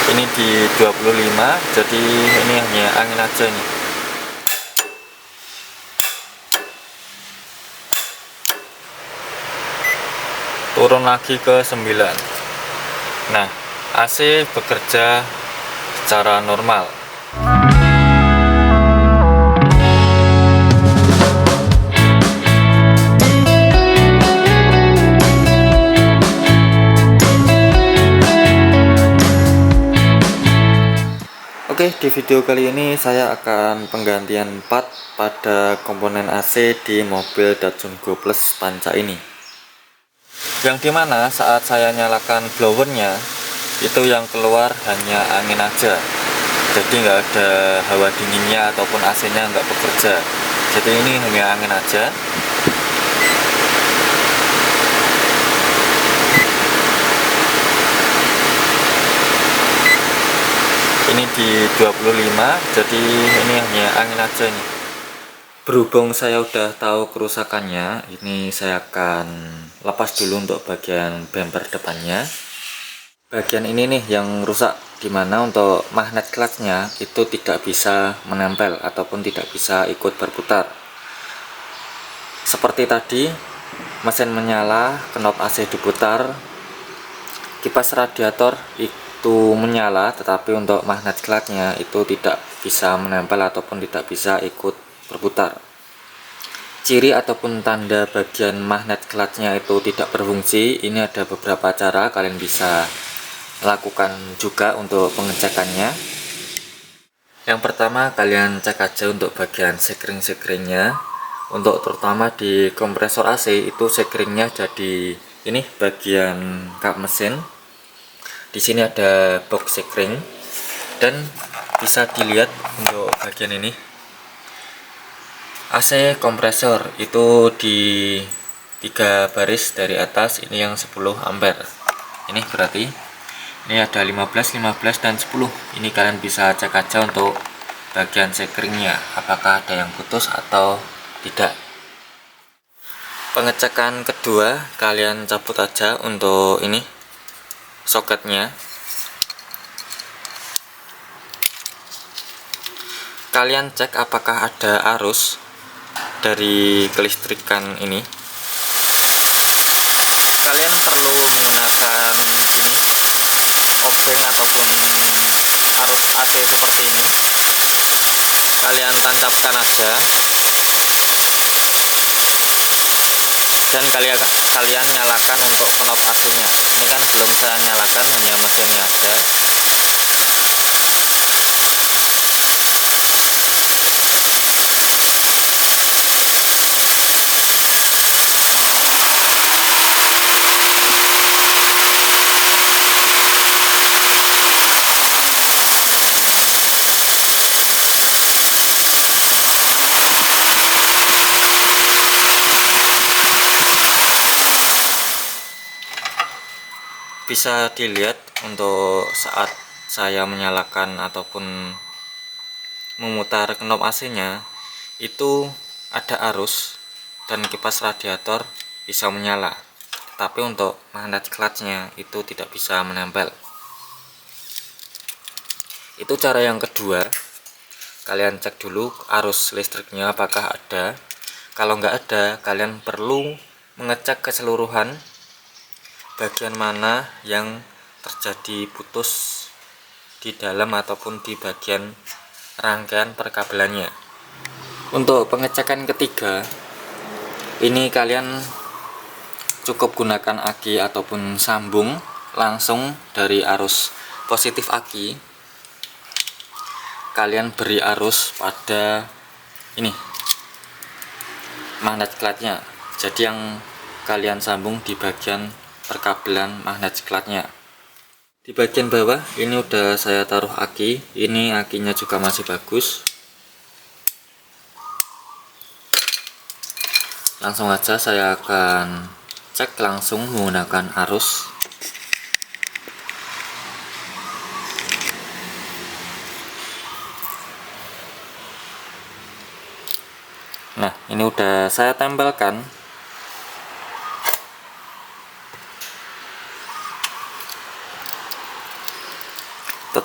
Ini di 25, jadi ini hanya angin aja nih. Turun lagi ke 9. Nah, AC bekerja secara normal. Oke, di video kali ini saya akan penggantian part pada komponen AC di mobil Datsun Go Plus Panca ini. Yang dimana saat saya nyalakan blowernya, itu yang keluar hanya angin aja. Jadi nggak ada hawa dinginnya ataupun AC-nya nggak bekerja. Jadi ini hanya angin aja. Ini di 25, jadi ini hanya angin aja nih. Berhubung saya udah tahu kerusakannya, ini saya akan lepas dulu untuk bagian bumper depannya. Bagian ini nih yang rusak, dimana untuk magnet clutchnya itu tidak bisa menempel ataupun tidak bisa ikut berputar. Seperti tadi, mesin menyala, knop AC diputar, kipas radiator itu menyala, tetapi untuk magnet clutchnya itu tidak bisa menempel ataupun tidak bisa ikut berputar. Ciri ataupun tanda bagian magnet clutchnya itu tidak berfungsi, ini ada beberapa cara kalian bisa lakukan juga untuk pengecekannya. Yang pertama, kalian cek aja untuk bagian sekring-sekringnya. Untuk terutama di kompresor AC itu sekringnya jadi ini bagian kap mesin. Di sini ada box sekring dan bisa dilihat untuk bagian ini. AC kompresor itu di 3 baris dari atas, ini yang 10 ampere. Ini berarti ini ada 15, 15 dan 10. Ini kalian bisa cek aja untuk bagian sekringnya apakah ada yang putus atau tidak. Pengecekan kedua, kalian cabut aja untuk ini soketnya. Kalian cek apakah ada arus dari kelistrikan ini. Kalian perlu menggunakan ini obeng ataupun arus AC seperti ini. Kalian tancapkan aja dan kalian nyalakan untuk knop AC-nya. Ini kan belum saya nyalakan, hanya mesinnya aja. Bisa dilihat untuk saat saya menyalakan ataupun memutar knop AC-nya itu ada arus dan kipas radiator bisa menyala, tapi untuk magnet clutchnya itu tidak bisa menempel. Itu cara yang kedua. Kalian cek dulu arus listriknya apakah ada. Kalau nggak ada, kalian perlu mengecek keseluruhan bagian mana yang terjadi putus di dalam ataupun di bagian rangkaian perkabelannya. Untuk pengecekan ketiga, ini kalian cukup gunakan aki ataupun sambung langsung dari arus positif aki. Kalian beri arus pada ini magnet clutchnya. Jadi yang kalian sambung di bagian perkabelan magnet clutchnya. Di bagian bawah ini udah saya taruh aki. Ini akinya juga masih bagus. Langsung aja saya akan cek langsung menggunakan arus. Nah, ini udah saya tempelkan.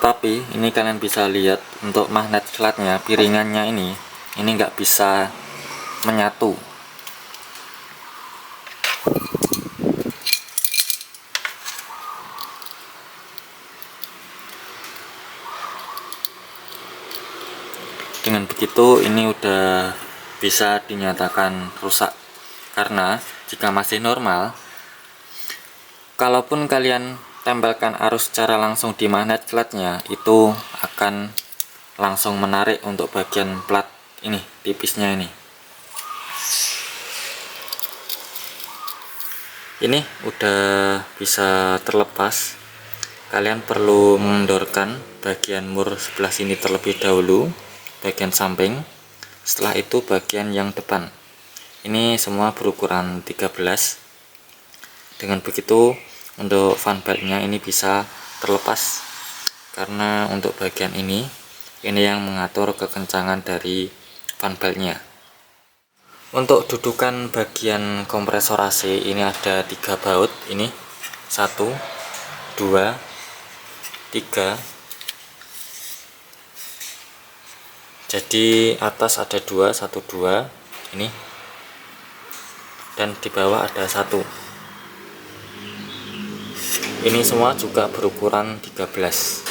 Tetapi ini kalian bisa lihat untuk magnet klatnya, piringannya ini nggak bisa menyatu. Dengan begitu ini udah bisa dinyatakan rusak, karena jika masih normal, kalaupun kalian tempelkan arus secara langsung di magnet klatnya, itu akan langsung menarik untuk bagian plat ini, tipisnya ini. Ini udah bisa terlepas. Kalian perlu mengendorkan bagian mur sebelah sini terlebih dahulu, bagian samping. Setelah itu bagian yang depan. Ini semua berukuran 13. Dengan begitu untuk fan beltnya ini bisa terlepas, karena untuk bagian ini yang mengatur kekencangan dari fan beltnya. Untuk dudukan bagian kompresor AC ini ada 3 baut, ini 1, 2, 3. Jadi atas ada 2, 1, 2 ini, dan di bawah ada 1. Ini semua juga berukuran 13.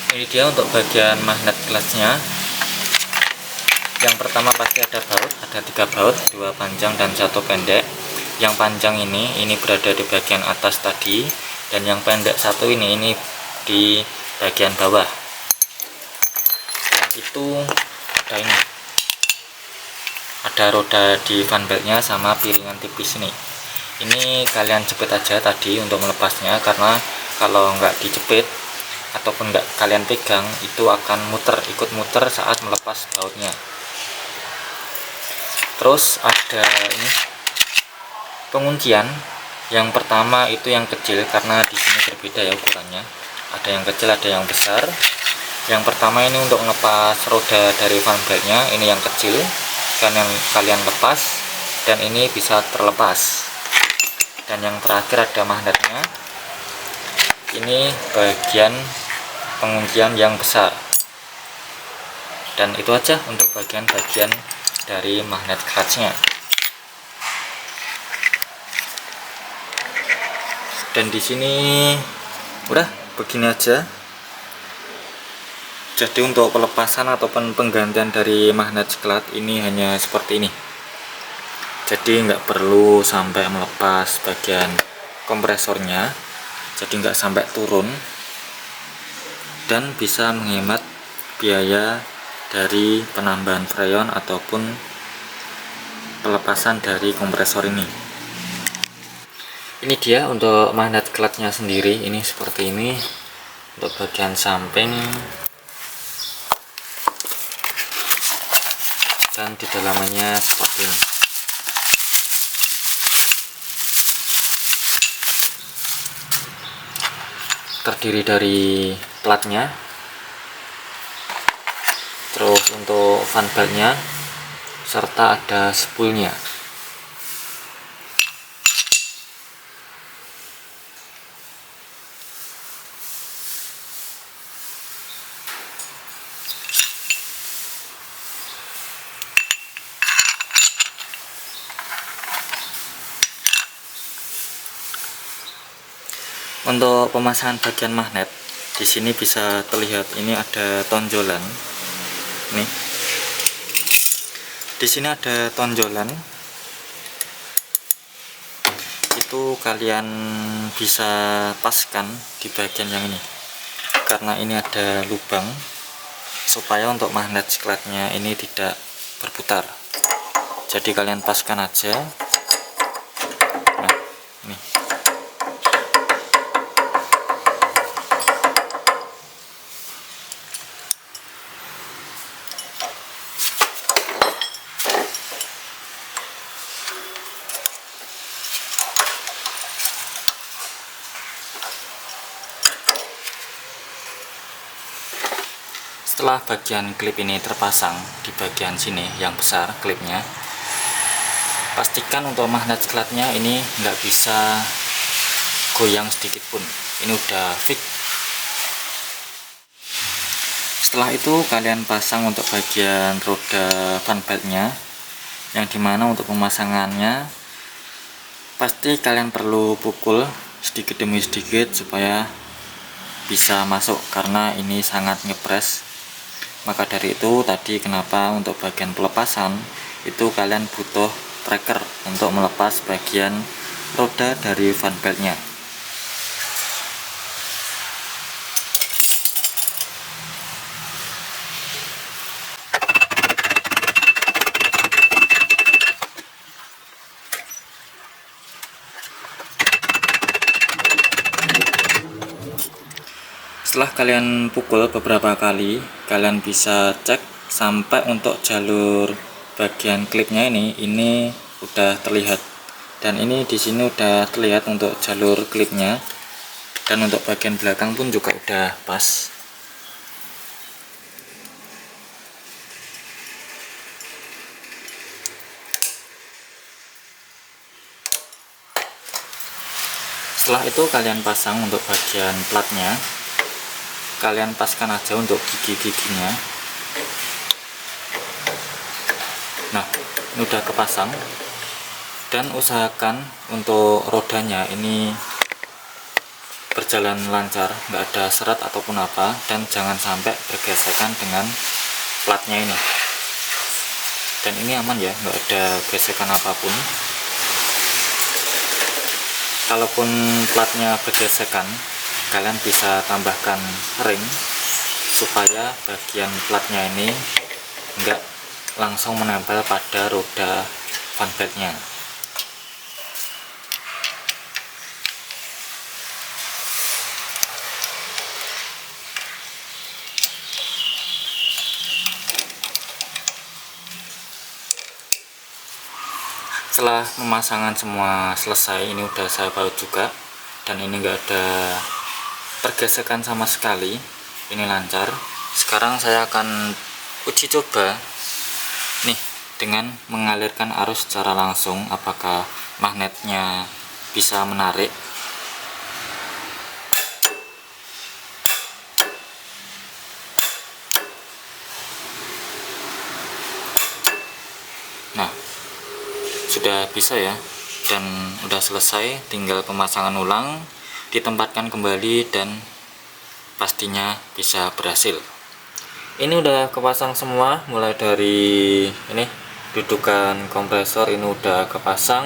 Ini dia untuk bagian magnet kelasnya. Yang pertama pasti ada baut, ada 3 baut, 2 panjang dan 1 pendek. Yang panjang ini berada di bagian atas tadi, dan yang pendek satu ini di bagian bawah. Setelah itu ada ini, ada roda di fan beltnya sama piringan tipis ini. Ini kalian jepit aja tadi untuk melepasnya, karena kalau nggak dijepit ataupun nggak kalian pegang, itu akan ikut muter saat melepas bautnya. Terus ada ini penguncian. Yang pertama itu yang kecil, karena di sini berbeda ya ukurannya, ada yang kecil ada yang besar. Yang pertama ini untuk melepas roda dari fan beltnya, ini yang kecil, kalian lepas dan ini bisa terlepas. Dan yang terakhir ada magnetnya. Ini bagian penguncian yang besar, Dan itu aja untuk bagian-bagian dari magnet clutch-nya. Dan di sini udah begini aja. Jadi untuk pelepasan ataupun penggantian dari magnet clutch ini hanya seperti ini. Jadi nggak perlu sampai melepas bagian kompresornya, jadi nggak sampai turun, dan bisa menghemat biaya dari penambahan freon ataupun pelepasan dari kompresor ini. Ini dia untuk magnet clutch-nya sendiri, ini seperti ini untuk bagian samping, dan di dalamnya seperti ini. Terdiri dari platnya, terus untuk fan beltnya, serta ada spoolnya. Untuk pemasangan bagian magnet, di sini bisa terlihat ini ada tonjolan. Nih, di sini ada tonjolan. Itu kalian bisa paskan di bagian yang ini, karena ini ada lubang supaya untuk magnet clutch-nya ini tidak berputar. Jadi kalian paskan aja. Nah, nih. Setelah bagian klip ini terpasang di bagian sini yang besar klipnya, pastikan untuk magnet clutch-nya ini nggak bisa goyang sedikit pun. Ini udah fix. Setelah itu kalian pasang untuk bagian roda fan belt-nya, yang dimana untuk pemasangannya pasti kalian perlu pukul sedikit demi sedikit supaya bisa masuk, karena ini sangat ngepres. Maka dari itu tadi kenapa untuk bagian pelepasan itu kalian butuh tracker untuk melepas bagian roda dari fan belt-nya. Setelah kalian pukul beberapa kali, kalian bisa cek sampai untuk jalur bagian klipnya ini udah terlihat, dan ini di sini udah terlihat untuk jalur klipnya, dan untuk bagian belakang pun juga udah pas. Setelah itu kalian pasang untuk bagian platnya, kalian paskan aja untuk gigi-giginya. Nah, ini udah kepasang, dan usahakan untuk rodanya ini berjalan lancar, nggak ada seret ataupun apa, dan jangan sampai bergesekan dengan platnya ini. Dan ini aman ya, nggak ada gesekan apapun. Kalaupun platnya bergesekan, kalian bisa tambahkan ring supaya bagian platnya ini enggak langsung menempel pada roda fan belt-nya. Setelah pemasangan semua selesai, ini udah saya baut juga, dan ini enggak ada pergesekan sama sekali, ini lancar. Sekarang saya akan uji coba nih dengan mengalirkan arus secara langsung, apakah magnetnya bisa menarik. sudah bisa ya, dan udah selesai, tinggal pemasangan ulang, ditempatkan kembali, dan pastinya bisa berhasil. Ini udah kepasang semua, mulai dari ini dudukan kompresor ini udah kepasang,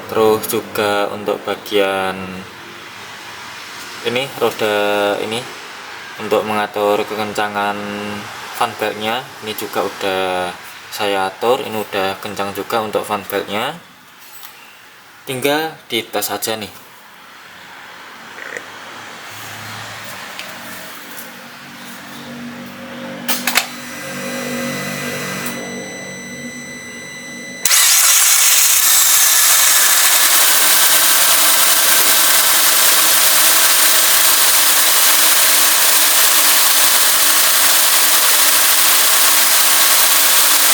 terus juga untuk bagian ini roda ini untuk mengatur kekencangan fan beltnya ini juga udah saya atur. Ini udah kencang juga untuk fan beltnya, tinggal dites aja nih.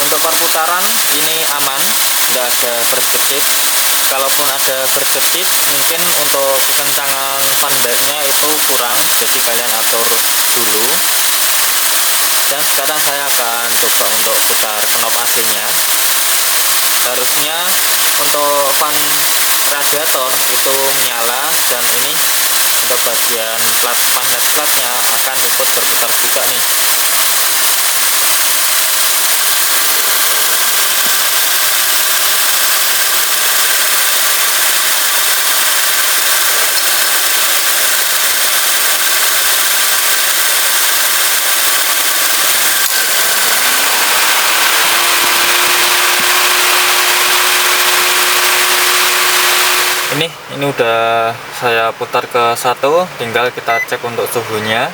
Untuk perputaran ini aman, nggak ada berjepit. Kalaupun ada berjepit, mungkin untuk kekencangan fan beltnya itu kurang, jadi kalian atur dulu. Dan sekarang saya akan coba untuk putar knob AC nya. Harusnya untuk fan radiator itu menyala, dan ini untuk bagian plat magnet platnya akan ikut berputar juga nih. Ini udah saya putar ke 1, tinggal kita cek untuk suhunya.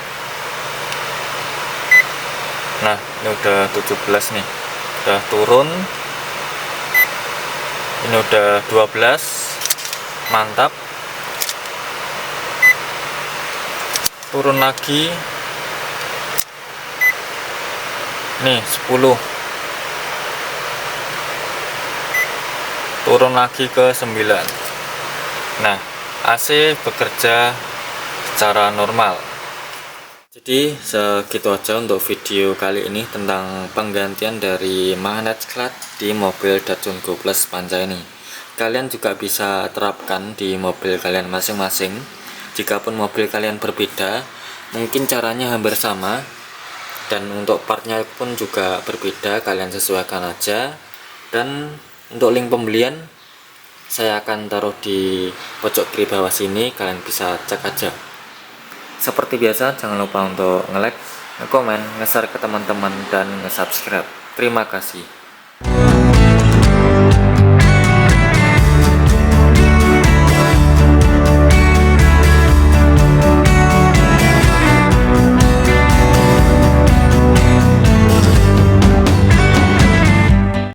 Nah, ini udah 17 nih, udah turun. Ini udah 12, mantap. Turun lagi, nih 10, turun lagi ke 9. Nah, AC bekerja secara normal. Jadi segitu aja untuk video kali ini tentang penggantian dari magnet clutch di mobil Datsun Go Plus Panca ini. Kalian juga bisa terapkan di mobil kalian masing-masing. Jikapun mobil kalian berbeda, mungkin caranya hampir sama, dan untuk partnya pun juga berbeda, kalian sesuaikan aja. Dan untuk link pembelian saya akan taruh di pojok kiri bawah sini, kalian bisa cek aja. Seperti biasa, jangan lupa untuk nge-like, nge-komen, nge-share ke teman-teman, dan nge-subscribe. Terima kasih.